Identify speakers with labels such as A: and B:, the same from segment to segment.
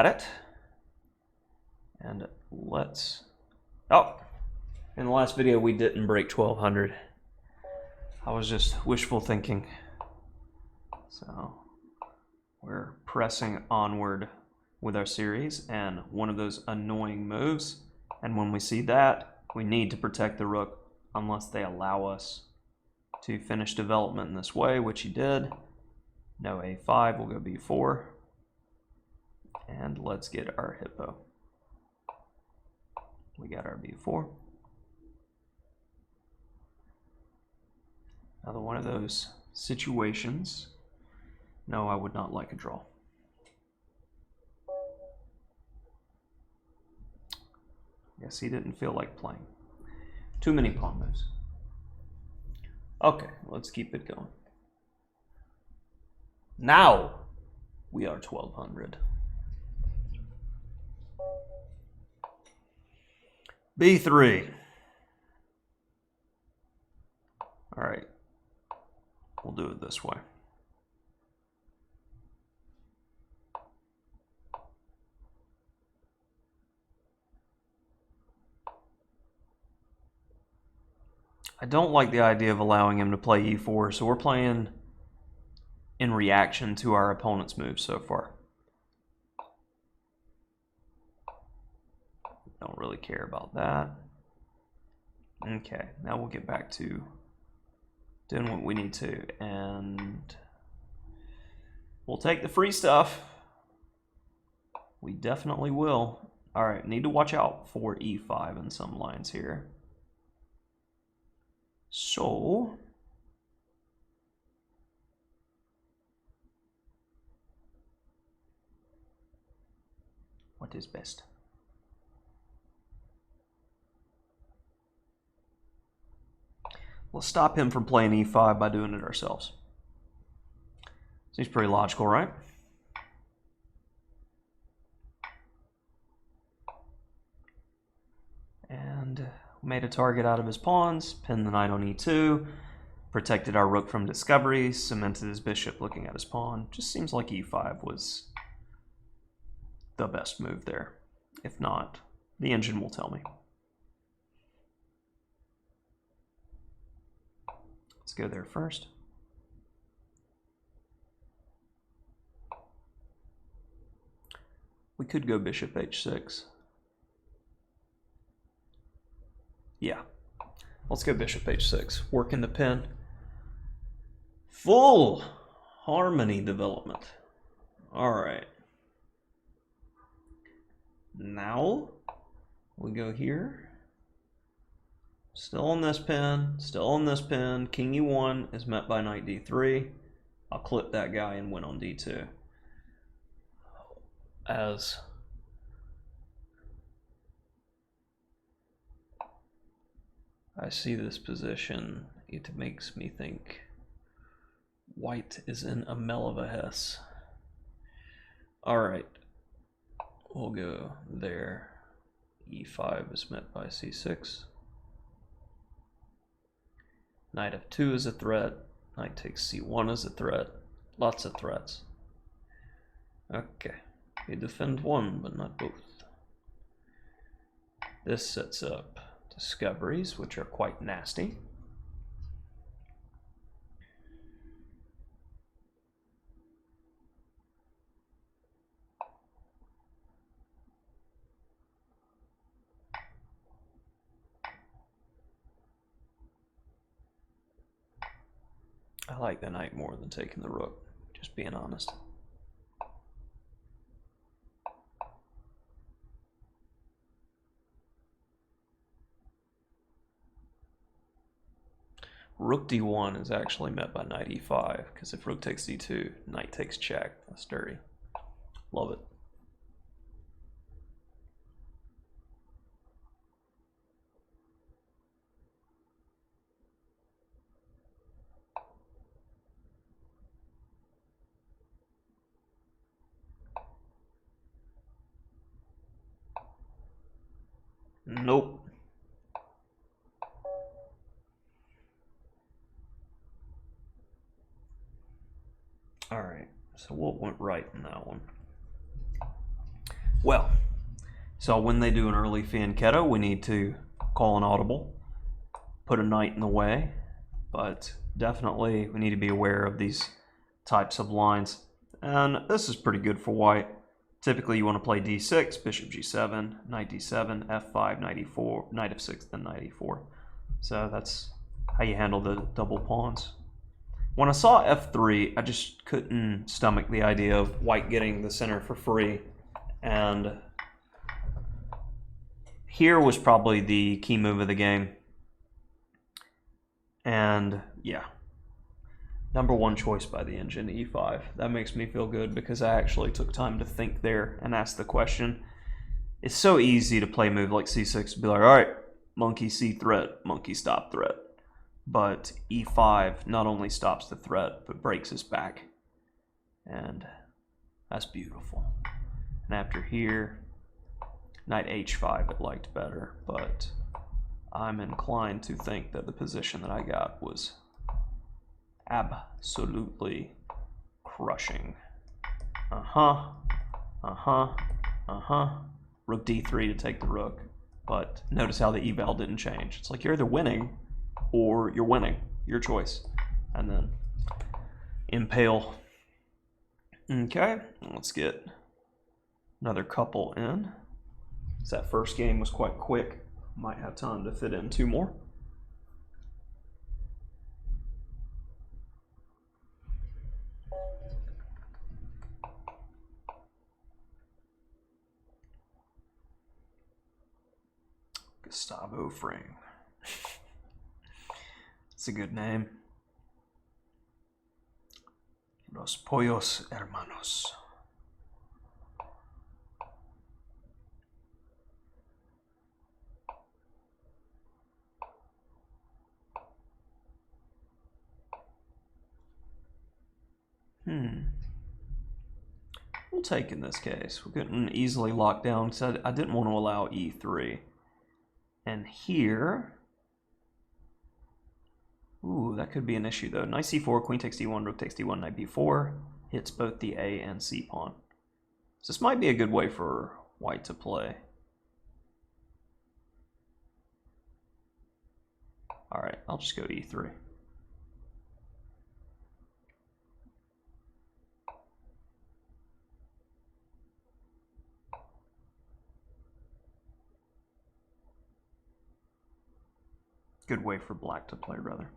A: at it. And let's... Oh! In the last video, we didn't break 1200. I was just wishful thinking. So, we're pressing onward with our series, and one of those annoying moves, and when we see that, we need to protect the rook unless they allow us to finish development in this way, which he did. No a5, we'll go b4. And let's get our hippo. We got our b4. Another one of those situations. No, I would not like a draw. Guess he didn't feel like playing. Too many pawn moves. Okay, let's keep it going. Now we are 1200. b3. All right, we'll do it this way. I don't like the idea of allowing him to play e4, so we're playing in reaction to our opponent's moves so far. Don't really care about that. Okay, now we'll get back to doing what we need to, and we'll take the free stuff. We definitely will. All right, need to watch out for e5 in some lines here. So, what is best? We'll stop him from playing e5 by doing it ourselves. Seems pretty logical, right? And made a target out of his pawns, pinned the knight on e2, protected our rook from discovery, cemented his bishop looking at his pawn. Just seems like e5 was the best move there. If not, the engine will tell me. Let's go there first. We could go bishop h6. Yeah, let's go bishop h6. Working the pin. Full harmony development. All right. Now we go here. Still on this pin, still on this pin. King e1 is met by knight d3. I'll clip that guy and win on d2. As I see this position, it makes me think white is in a mell of a hess. All right, we'll go there. e5 is met by c6. Knight f2 is a threat. Knight takes c1 is a threat. Lots of threats. Okay, we defend one, but not both. This sets up discoveries, which are quite nasty. I like the knight more than taking the rook, just being honest. Rook d1 is actually met by knight e5, because if rook takes d2, knight takes check. That's dirty. Love it. Nope. All right, so what went right in that one? Well, so when they do an early fianchetto, we need to call an audible, put a knight in the way, but definitely we need to be aware of these types of lines. And this is pretty good for white. Typically you want to play d6, bishop g7, knight d7, f5, knight e4, knight f6, then knight e4. So that's how you handle the double pawns. When I saw f3, I just couldn't stomach the idea of white getting the center for free. And here was probably the key move of the game. And yeah, #1 choice by the engine, e5. That makes me feel good because I actually took time to think there and ask the question. It's so easy to play a move like c6 to be like, all right, monkey c threat, monkey stop threat. But e5 not only stops the threat, but breaks his back. And that's beautiful. And after here, knight h5 it liked better, but I'm inclined to think that the position that I got was absolutely crushing. Rook d3 to take the rook. But notice how the eval didn't change. It's like you're either winning or you're winning. Your choice. And then impale. Okay, let's get another couple in. So that first game was quite quick. Might have time to fit in 2 more. Gustavo Fring. It's a good name. Los Pollos Hermanos. We'll take in this case. We couldn't easily lock down because I didn't want to allow e3. And here, ooh, that could be an issue though. Knight c4, queen takes d1, rook takes d1, knight b4 hits both the a and c pawn. So this might be a good way for white to play. All right, I'll just go e3. Good way for black to play, rather.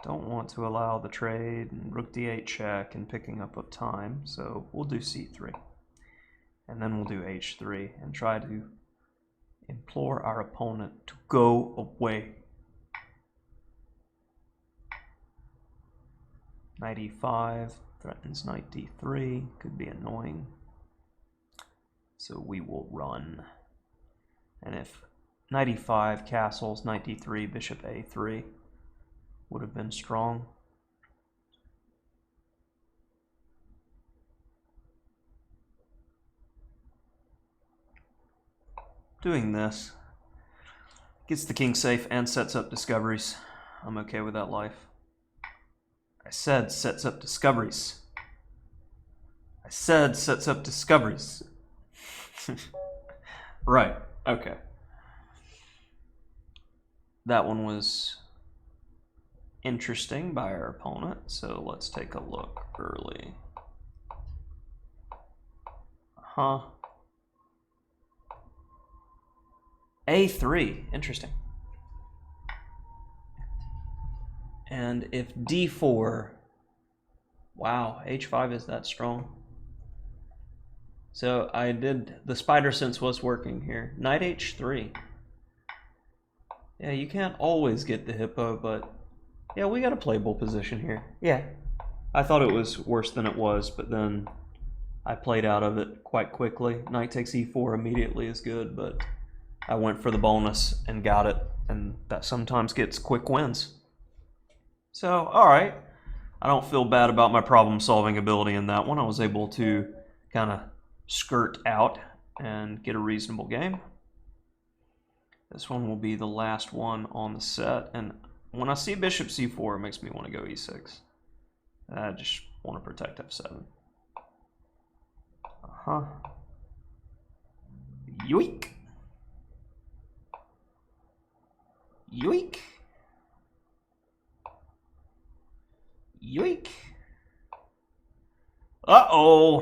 A: Don't want to allow the trade and rook d8 check and picking up of time, so we'll do c3. And then we'll do h3 and try to implore our opponent to go away. Knight e5 threatens knight d3, could be annoying. So we will run. And if knight e5 castles, knight d3, bishop a3 would have been strong. Doing this gets the king safe and sets up discoveries. I'm okay with that life. I said sets up discoveries. I said sets up discoveries. Right, okay. That one was interesting by our opponent, so let's take a look early. A3, interesting. And if d4, wow, h5 is that strong. So I did, the spider sense was working here. Knight h3. Yeah, you can't always get the hippo, but yeah, we got a playable position here. Yeah, I thought it was worse than it was, but then I played out of it quite quickly. Knight takes e4 immediately is good, but I went for the bonus and got it, and that sometimes gets quick wins. So, all right, I don't feel bad about my problem-solving ability in that one. I was able to kind of skirt out and get a reasonable game. This one will be the last one on the set, and when I see bishop c4, it makes me want to go e6. I just want to protect f7. Yoink. Yoink. Yoink. Uh-oh.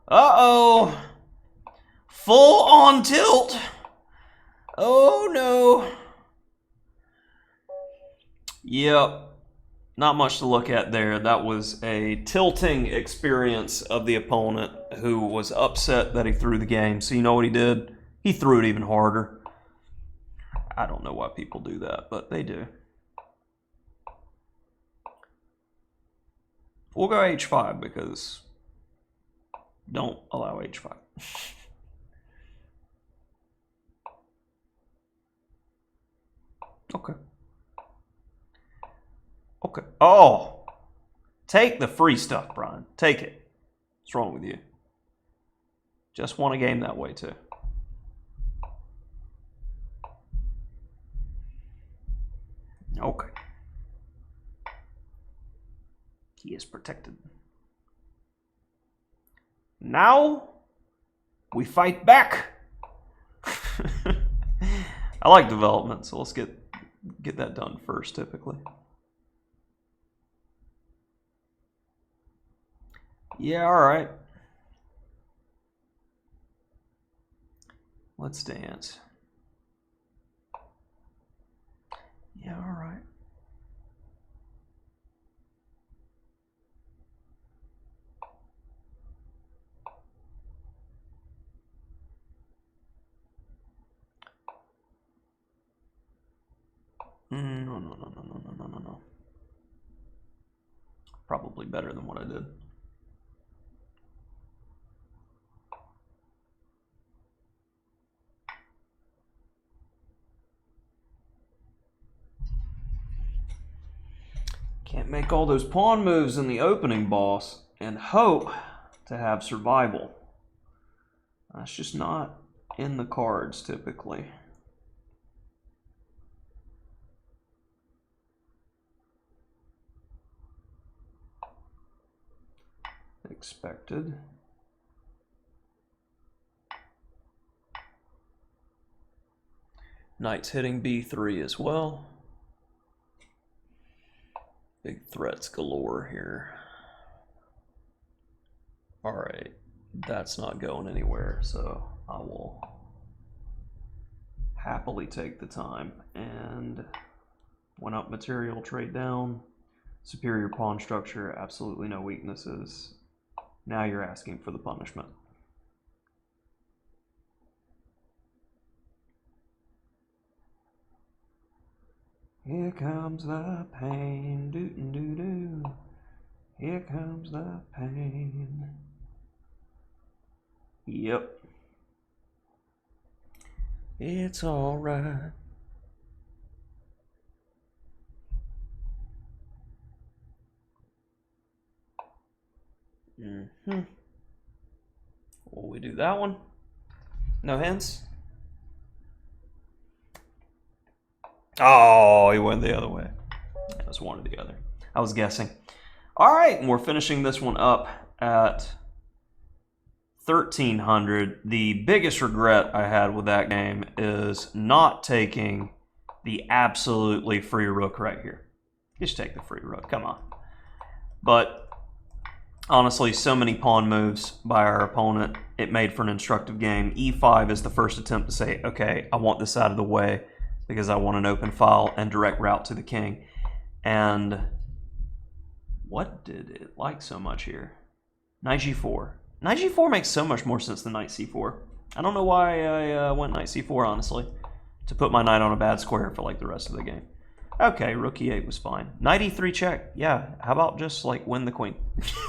A: Uh-oh. Full on tilt. Oh, no. Yep. Not much to look at there. That was a tilting experience of the opponent who was upset that he threw the game. So you know what he did? He threw it even harder. I don't know why people do that, but they do. We'll go h5 because don't allow h5. Okay. Okay. Oh! Take the free stuff, Brian. Take it. What's wrong with you? Just won a game that way, too. Okay. He is protected. Now, we fight back! I like development, so let's get that done first, typically. Yeah, all right. Let's dance. Yeah, all right. No. Probably better than what I did. Can't make all those pawn moves in the opening, boss, and hope to have survival. That's just not in the cards, typically. Expected. Knight's hitting b3 as well. Big threats galore here. All right, that's not going anywhere, so I will happily take the time. And went up material, trade down. Superior pawn structure, absolutely no weaknesses. Now you're asking for the punishment. Here comes the pain, doo-doo-doo-doo. Here comes the pain. Yep. It's all right. Will we do that one? No hints? Oh, he went the other way. It was one or the other. I was guessing. All right, and we're finishing this one up at 1,300. The biggest regret I had with that game is not taking the absolutely free rook right here. Just take the free rook, come on. But honestly, so many pawn moves by our opponent, it made for an instructive game. E5 is the first attempt to say, okay, I want this out of the way because I want an open file and direct route to the king. And what did it like so much here? Knight g4. Knight g4 makes so much more sense than knight c4. I don't know why I went knight c4, honestly, to put my knight on a bad square for like the rest of the game. Okay, rook e8 was fine. Knight e3 check. Yeah, how about just like win the queen?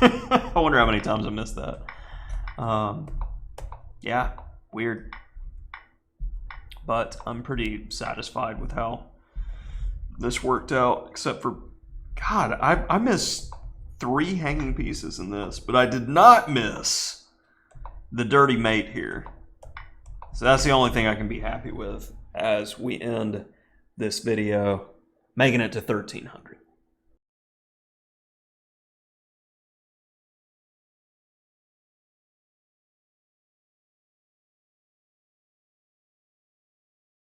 A: I wonder how many times I missed that. Yeah, weird. But I'm pretty satisfied with how this worked out, except for, God, I missed 3 hanging pieces in this, but I did not miss the dirty mate here. So that's the only thing I can be happy with as we end this video. making it to 1,300.